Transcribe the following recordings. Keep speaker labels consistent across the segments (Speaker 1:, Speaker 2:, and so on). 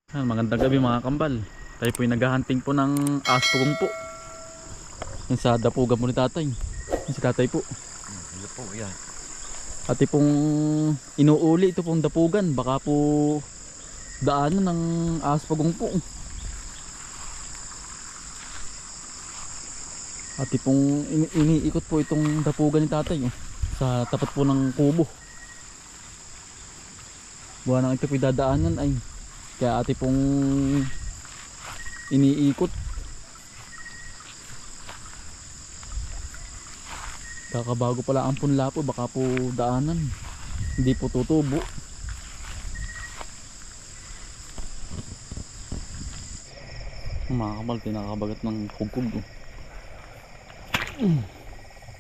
Speaker 1: Magandang gabi mga kambal. Tayo po yung naghahunting po ng aspugong po. Yung sa dapugan po ni tatay. Yung si tatay po.
Speaker 2: Ito po yan.
Speaker 1: At pong inuuli ito pong dapugan. Baka po daanan ng aspugong po. At pong iniikot po itong dapugan ni tatay sa tapat po ng kubo. Buwan nang ito po dadaanan ay kaya ate pong iniikot. Kakabago pala ang punla po, baka po daanan, hindi po tutubo. Mga kabal, tinakabagat ng kugkog.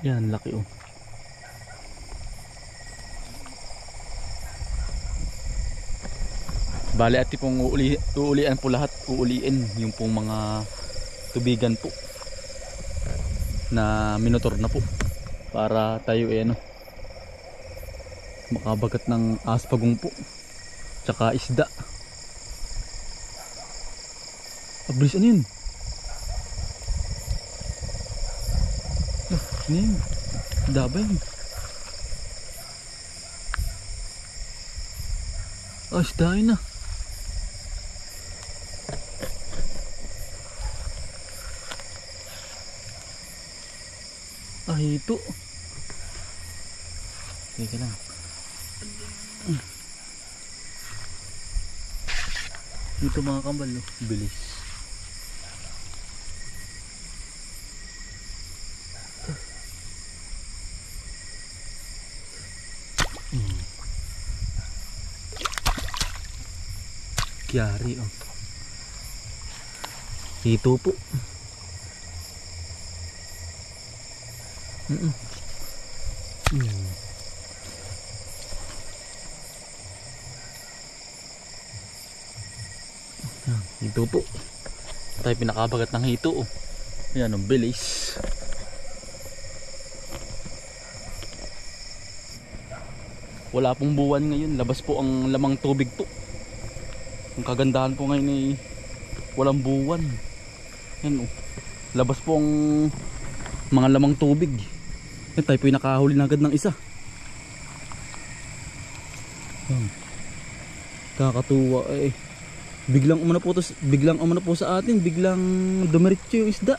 Speaker 1: Yan, laki oh. Bale at pong uulian po lahat, uuliin yung pong mga tubigan po na minotor na po para tayo makabagat ng aspagong po tsaka isda. Abris, ano yun? Ano yun? Dabay yun. Isda yun na. Ito. Teka lang. Ito mga kambal, bilis. Kiyari oh. Ito po. Ito po tayo pinakabagat ng hito oh. Yan ang bilis. Wala pong buwan ngayon, labas po ang lamang tubig po. Ang kagandahan po ngayon ay walang buwan. Yan oh. Labas po ang mga lamang tubig. Yan, tayo po yung nakahuli na agad ng isa. Kakatuwa eh. Biglang umano po sa atin, biglang dumiretso yung isda.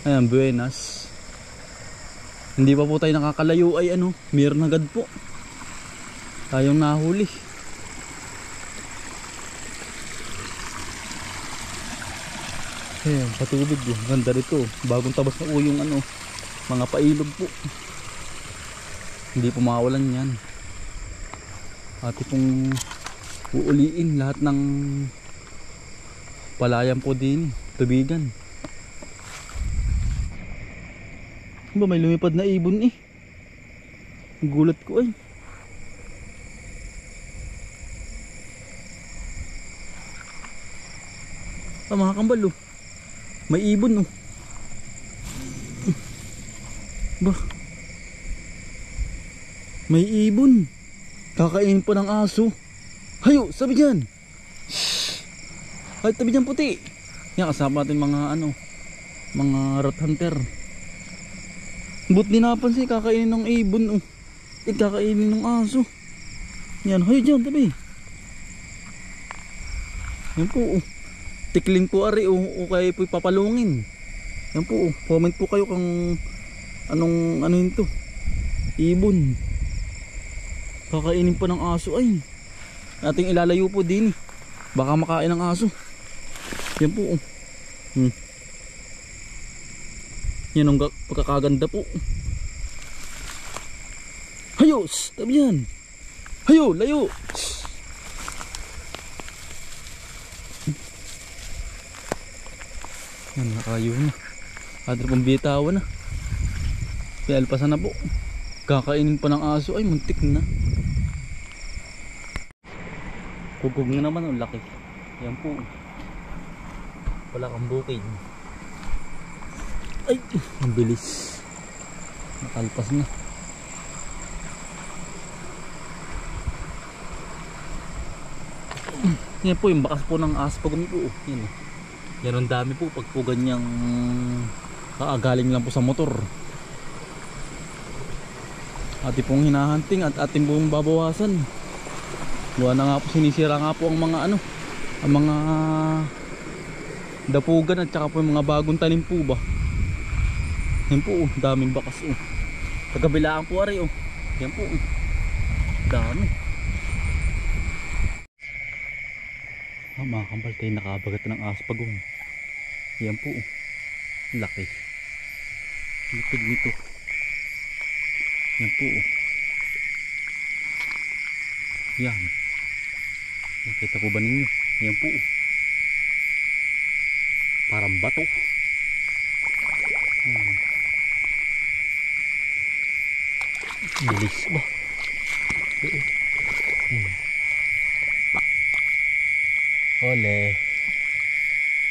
Speaker 1: Ayan, buenas. Hindi pa po tayo nakakalayo ay meron agad po tayong nahuli. Ayan, patubig yun. Ganda rito. Bagong tabas na po yung mga pailog po. Hindi po mawalan yan. Ate pong uuliin lahat ng palayan po din, tubigan. Ba may lumipad na ibon eh. Gulat ko ay. Mga kambal oh. May ibon oh. Ba? May ibon. Kakainin po ng aso. Hayo, sabi dyan. Ay, tabi dyan puti. Yan, kasama natin mga mga rat hunter. But di napansin, kakainin ng ibon oh. Kakainin ng aso. Yan, hayo dyan, tabi. Yan po oh. Tikling po ari oh, o kayo po papalungin. Yan po oh. Comment po kayo kung anong yun to. Ibon. Kakainin pa ng aso ay. Ating ilalayo po din eh. Baka makain ng aso. Yan po oh. Yan ang pagkakaganda po. Hayo, tabi yan. Hayo, layo. Yan, nakayo na. Adre pong bitawan na. Pialpasan na po. Kakainin pa ng aso ay muntik na. Kugog na naman ang laki. Yan po. Wala kang bukid. Ay, ang bilis. Nakalpas na. Yan po yung bakas po ng aspagong po. Yan oh. Yan ang dami po pag po ganyang galing lang po sa motor. Ati pong hinahunting at ating pong babawasan. Gawa na nga po, sinisira nga po ang mga ano, ang mga dapugan at saka po yung mga bagong tanim po ba. Yan po oh, daming bakas oh. Kagabilaan po ari oh. Yan po oh. Dami. Mga kambal tayo nakabagat ng aspagong. Yan po oh. Laki. Lipid nito. Yan po oh. Yan. Nakita po ba ninyo? Yan po oh. Parang bato. Bilis ba? Ole.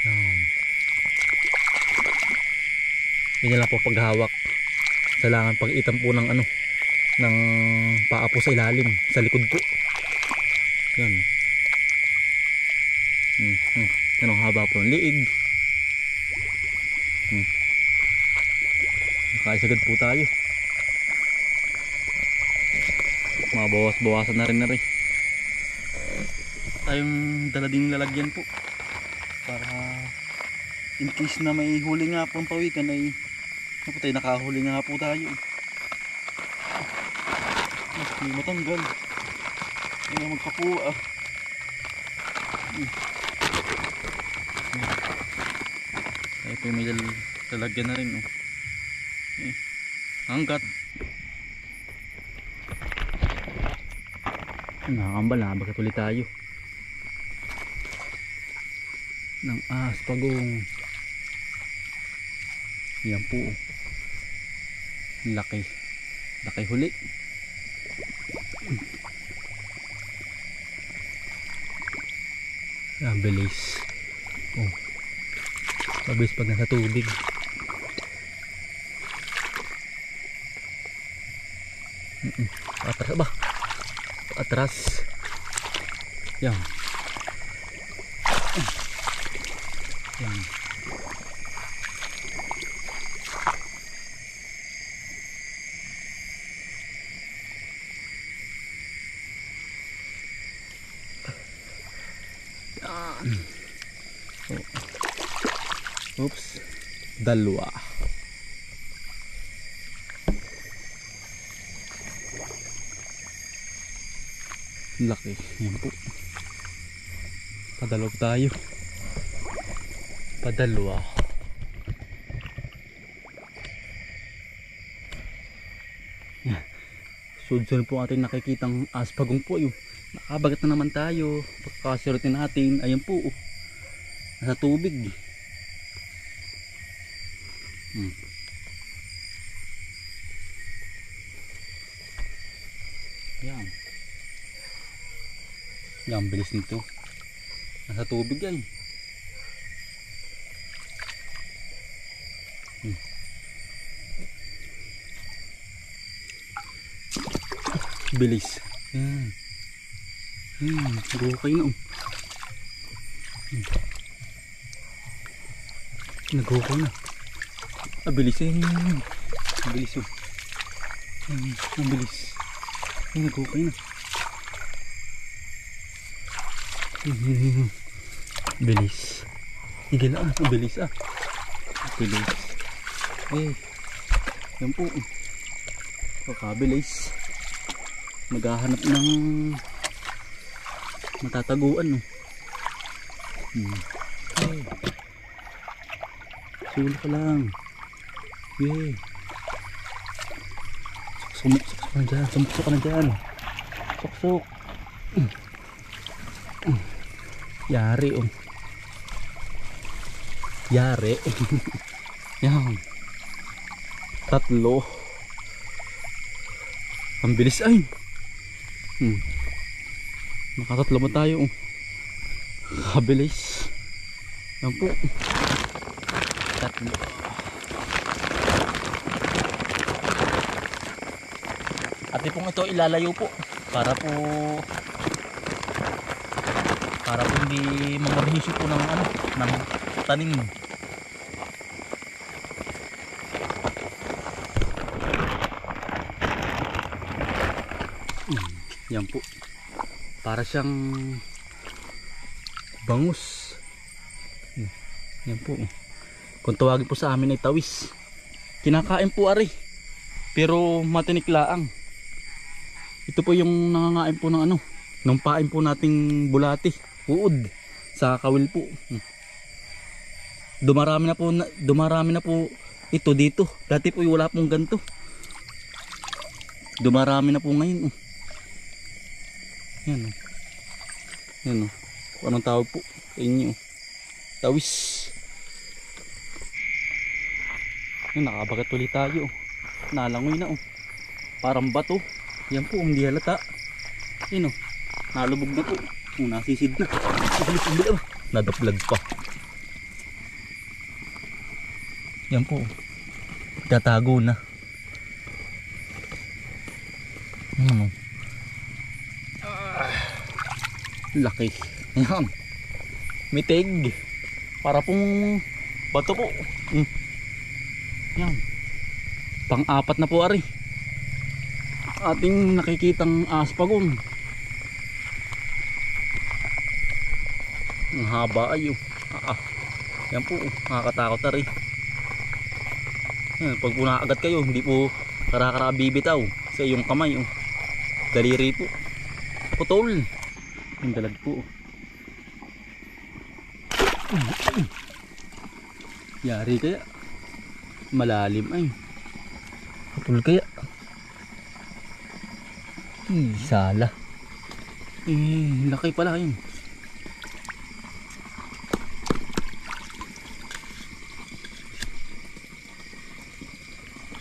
Speaker 1: Yan. Ganyan lang po paghawak. Kailangan pag-itan po ng ano, ng paa po sa ilalim, sa likod po. Yan. Anong haba po ng liig. Nakaisagad po tayo. Mabawas-bawasan na rin. Tayong dala din lalagyan po. Para in case na may huli nga po ang pawikan ay nakahuli nga po tayo. Hindi matanggal. Hindi magkapuwa. Ito yung may lalagyan na rin. Oh. Hanggat. Nakakambal na. Bakit ulit tayo? Ng aspagong. Yan po. Laki. Laki huli. Bilis. Oh. Mabilis pag nasa tubig. Atras ba? Atras. Yan. Yan. Oops. Dalawa. Laki. Yan po. Padalaw tayo. Padalwa. Sunod-sunod po ating nakikitang aspagong po yun. Nakabagat na naman tayo. Pagkakasirot natin. Ayan po. Nasa tubig. Yan. Yan, bilis nito. Nasa tubig yan. Bilis. Yan. Nag-okay na. Nag-okay na. Bilis eh. Bilis oh. Ang bilis. Nag-okay na. Bilis. Igil ah. Bilis ah. Bilis. Yan po. Pagkabilis. Maghahanap ng matataguan no. Suli ka lang. Sumuksok ka na dyan. Sumuksok ka na dyan. Suksok. Yari oh. Yari. Yan. Tatlo. Ang bilis ay. Nakatatlo mo tayo. Kabilis. Yan po. Tatlo. At pong ito ilalayo po para po para po hindi mamabisyo po ng ano, ng tanim. Yan po, para siyang bangus. Yan po, kung tawagin po sa amin ay tawis. Kinakain po ari, pero matinik laang. Ito po yung nangangain po ng ano, ng pain po nating bulati, uod sa kawil po. Dumarami na po ito dito. Dati po wala pong ganito. Dumarami na po ngayon. Yan. Yan. Anong tawag po sa inyo? Tawis. Yan, nakabagat ulit tayo. Nalangoy na. Parang bato. Yan po, hindi halata. Yan, nalubog na po. Nasisid na. Nadaplag pa. Yan po, tatago na. Laki. Yan, mitig. Para pong bato po. Yan, pang-apat na po ari ating nakikitang aspagong. Ang haba ayo. Yan po, nakakatakot na rin. Yan, pag punaagat kayo, hindi po karakara bibitaw sa iyong kamay. Daliri po, putol. Yung dalag po. Yari kaya, malalim ay. Putol kaya. Sala. Laki pala yun.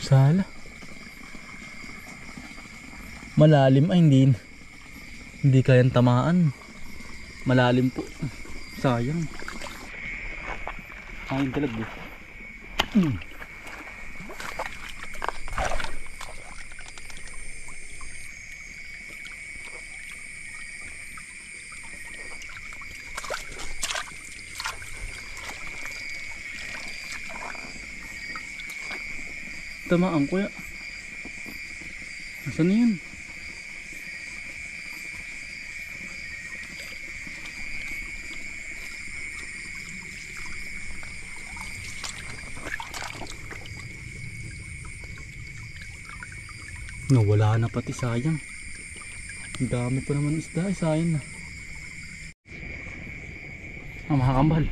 Speaker 1: Sala. Malalim ay hindi kayang tamaan. Malalim po. Sayang. Ayun talaga. Tamaan ko ya. Nasaan na yun? Nawala na pati, sayang. Ang dami pa naman isda, sayang na. Mga kambal,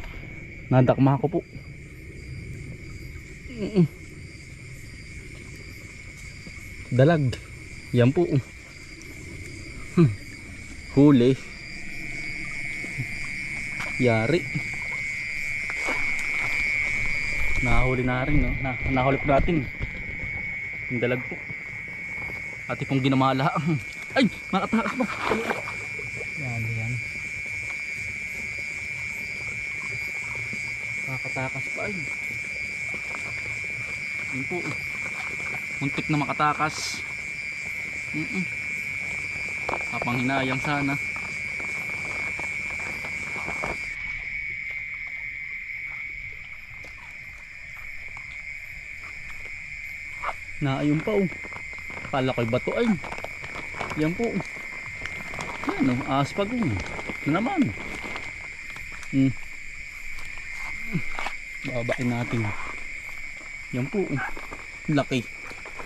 Speaker 1: nadakma ko po. Dalag. Yan po. Huli. Yari. Nahuli na rin, no? Nahuli po natin. Yung dalag po. Ati pong ginamala. Ay! Makatakas po. Yan. Makatakas pa ay. Yan po. Muntik na makatakas. Kapang hinayang sana. Naayun pa Kala ko'y bato ay. Yan po. Yan aspag na naman. Babain natin. Yan po. Laki.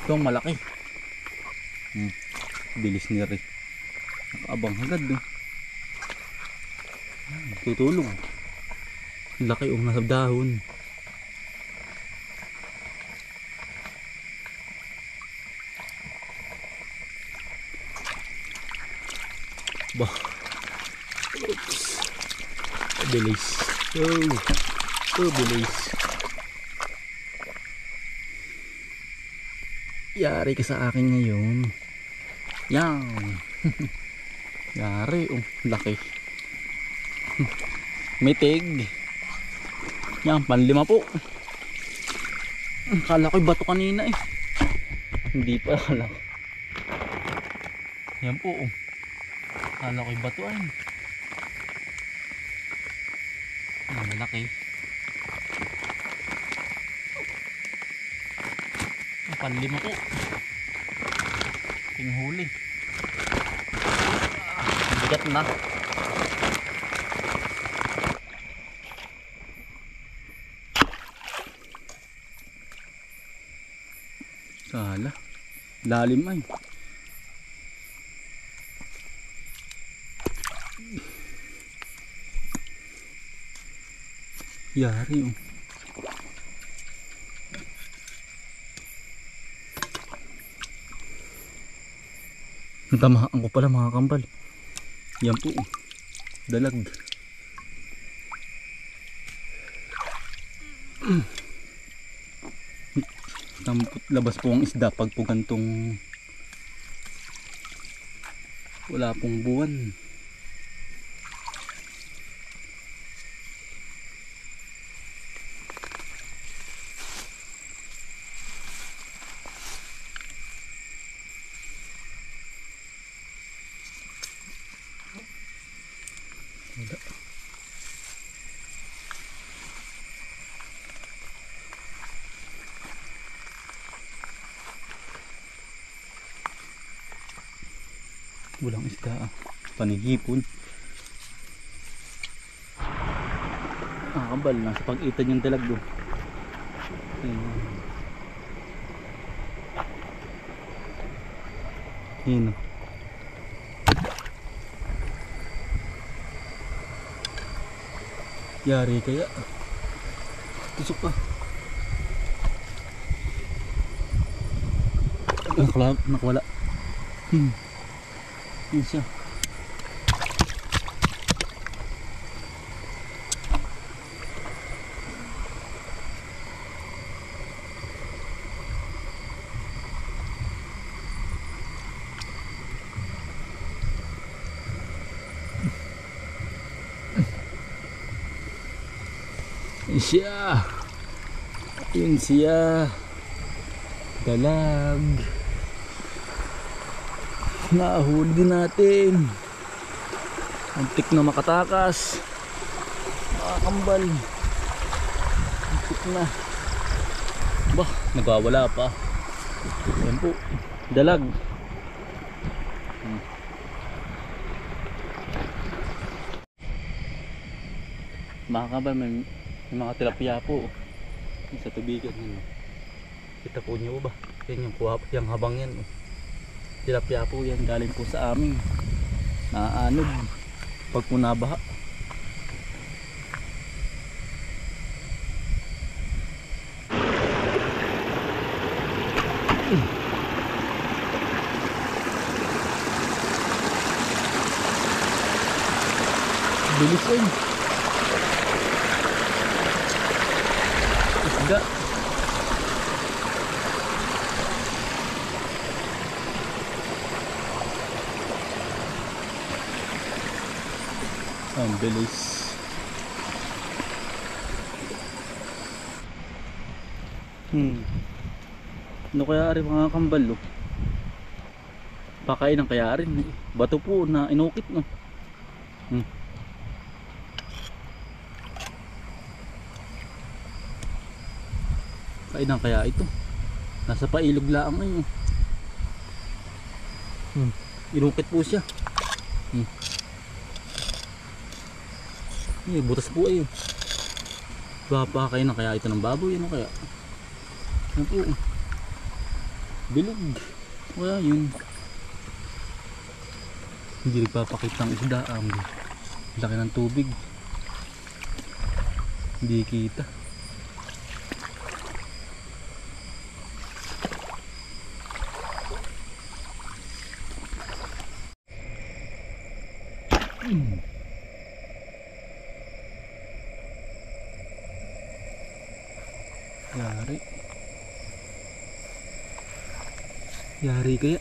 Speaker 1: Ito ang malaki. Bilis ni Ri. Nakaabang agad tutulong. Laki nasa dahon. Bah. Oops. Bilis. Bilis. Yari ka sa akin ngayon. Yan. Yari, laki. Mitig. Yan, panlima po. Kala ko'y bato kanina Hindi pa, kala ko. Yan po. Kala ko'y bato Ang malaki. Panlima po. Ting huli. Bigat na. Kala. Lalim ay. Yari oh. Natamaan ko pala mga kambal. Yan po oh. Dalag. Tampot labas po ang isda pag po gantong wala pong buwan. Wala. Walang isda ah. Panihipon. Kambal nasa pag-itan yung dalag doon. Yun. Yari kaya. Tusok pa. Nakwala. Yun siya. Yun siya. Dalag. Nahuli din natin. Antik na makatakas. Mga kambal. Antik na. Bah, nagwawala pa. Yan po. Dalag. Mga kambal, may mga tilapia po. Sa tubigan yan. Kita po nyo ba? Yan yung habang yan. Tilapia po yan, galing po sa amin. Naaanog pag po nabaha. Bilis yun. Isda. Ang bilis. Ano kaya rin mga kambal oh? Pakain ang kaya rin. Bato po na inukit no. Kain ang kaya ito. Nasa pailog laang ay inukit po siya. Butas po ay. Papakain na kaya ito ng baboy. Ano kaya? Ano po? Bilog. Kaya yun. Hindi nagpapakita ang isda. Laki ng tubig. Hindi kita. Yari kaya.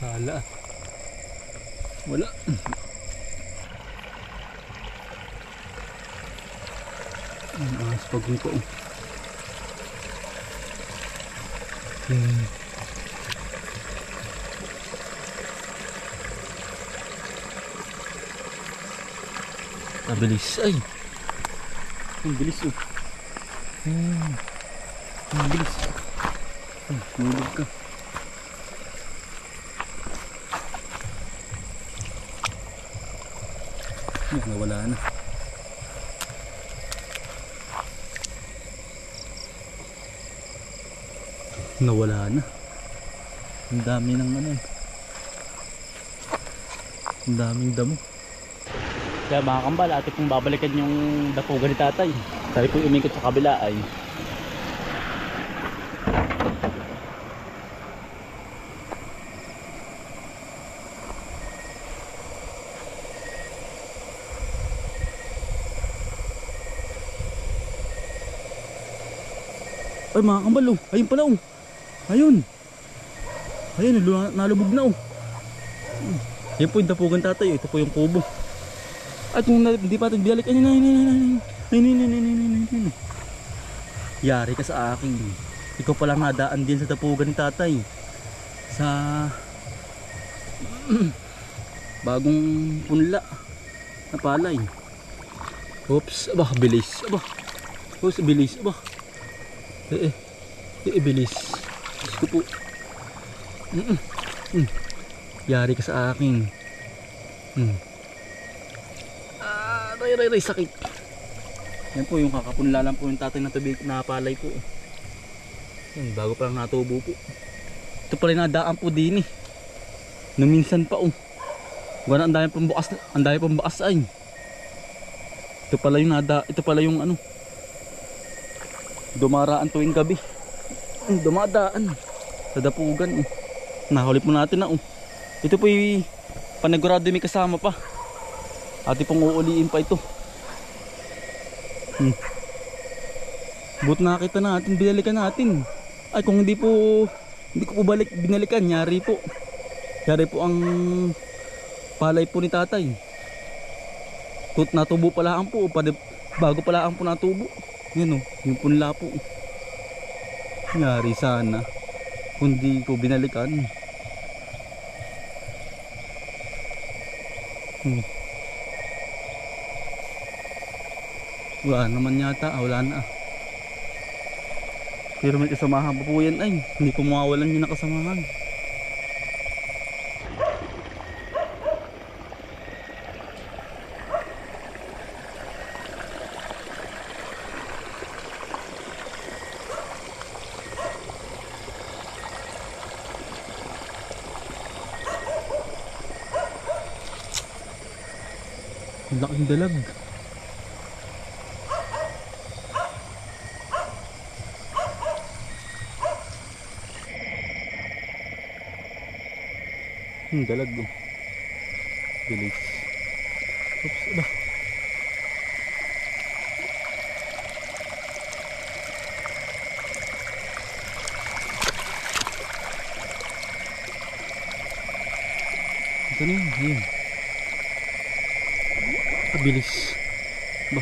Speaker 1: Sala. Wala. Ang ahas pagong ko. Mabilis ay. Ang bilis oh. Ang bilis. Hulog ka. Nawala na. Nawala na. Ang dami ng ano. Ang daming damo. Kaya mga kambal, ate pong babalikan yung dapugan ni tatay. Sabi po umikot sa kabila ay ay mga kambal oh, ayun pala oh. Ayun. Ayun, nalubog na oh. Yan po yung dapugan tatay, ito po yung kubo. At kung hindi pa ito binalik, yari ka sa akin. Ikaw pala nadaan din sa dapugan ni tatay. Sa bagong punla na palay. Oops, aba, bilis. Aba, oops, bilis. Aba, bilis. Gusto po. Yari ka sa akin. Ray, sakit. Yan po yung kakapunla lang po yung tatay na tubig na palay po. Yan, bago pa lang natubo po. Ito pala yung nadaan po din eh. Numinsan pa oh. Wala, ang dami pang bukas ay. Ito pala yung ano. Dumaraan tuwing gabi. Dumadaan sa dapugan oh. Nahuli po natin na oh. Ito po yung panagurado may kasama pa. Ate pong uuliin pa ito. But nakita natin, binalikan natin. Ay kung hindi ko po binalikan, yari po ang palay po ni tatay. Natubo pala ang po, bago pala ang po natubo. Yan o, yung punla po. Yari sana kung hindi ko binalikan. Wala naman yata, wala na. Pero may kasamahan pa po yan ay. Hindi po mawawalan yung nakasamahan. Laking dalag. Dalag oh. Bilis. Oops, aba. Ito na yun, ayun. Bilis. Ba.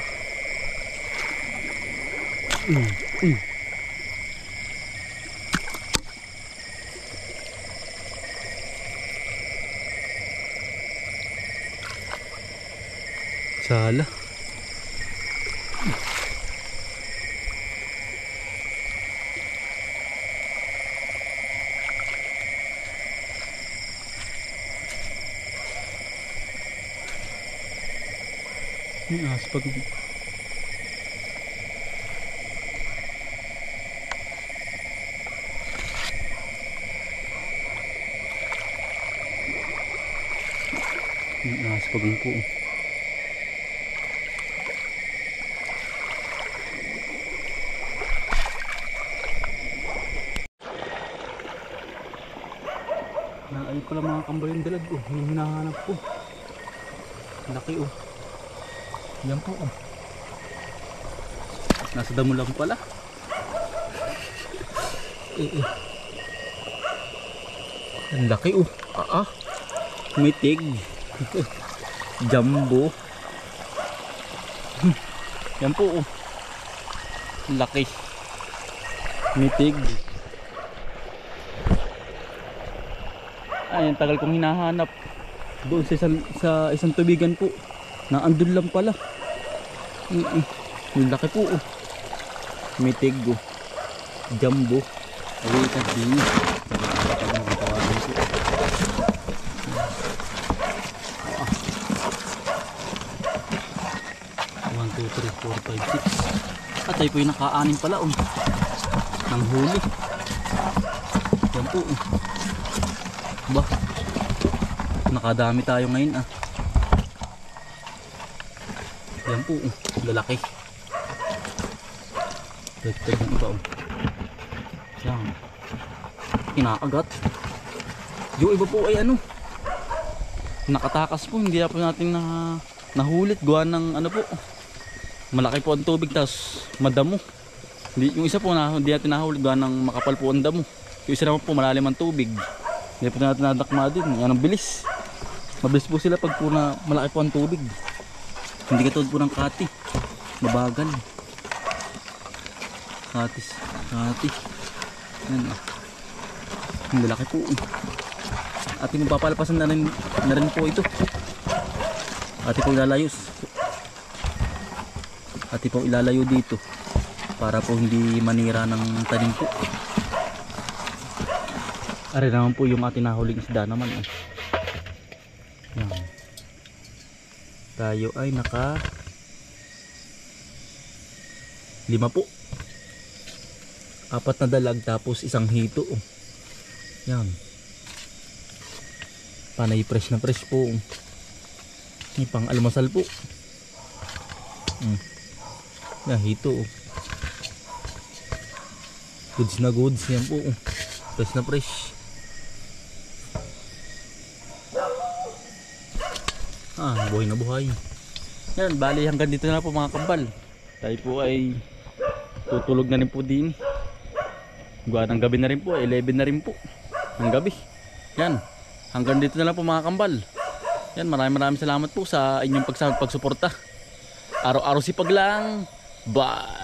Speaker 1: Sala. Ini aspag. Ini aspag po. Ayun pala mga kambal yung dalag oh. Yung hinahanap ko. Laki oh. Yan po oh. Nasa damo lang pala. Ang laki oh. Mitig. Jumbo. Yan po oh. Ang laki. Mitig. Ay, ang tagal kong hinahanap. Doon sa isang tubigan po. Naandun lang pala. Ang laki po oh. Mitig oh. Jumbo. Away ka din. 1, 2, 3, 4, 5, 6. At ay po yung naka-anim pala oh. Nang huli. Yan po oh. Ba, nakadami tayo ngayon ah. Yan po oh. Lalaki. Dagdag ng iba oh. Yan. Kinakagat. Yung iba po ay ano, nakatakas po. Hindi na po natin nahulit. Gawa ng ano po, malaki po ang tubig tapos madamo. Yung isa po hindi natin nahulit gawa ng makapal po ang damo. Yung isa naman po malalim ang tubig. Hindi po natin nadakma din. Yan ang bilis. Mabilis po sila pag po na malaki po ang tubig. Hindi katulad po ng kati. Mabagal. Kati. Yan ah. Ang lalaki po. Ating mapapalapasan na rin po ito. Ating po ilalayos. Ating po ilalayo dito. Para po hindi manira ng tanim po. Ari naman po yung ating nahuling isda naman. Yan. Tayo ay naka 5 po. 4 na dalag tapos isang hito. Yan. Panay fresh na fresh po. May pang almasal po. Yan hito. Goods na goods yan po. Fresh na fresh. Buhay na buhay. Yan, bali hanggang dito na po mga kambal. Tayo po ay tutulog na rin po din. Gawa ng gabi na rin po, 11 na rin po ng gabi. Yan, hanggang dito na lang po mga kambal. Yan, maraming salamat po sa inyong pagsuporta. Araw-araw sipag lang. Bye.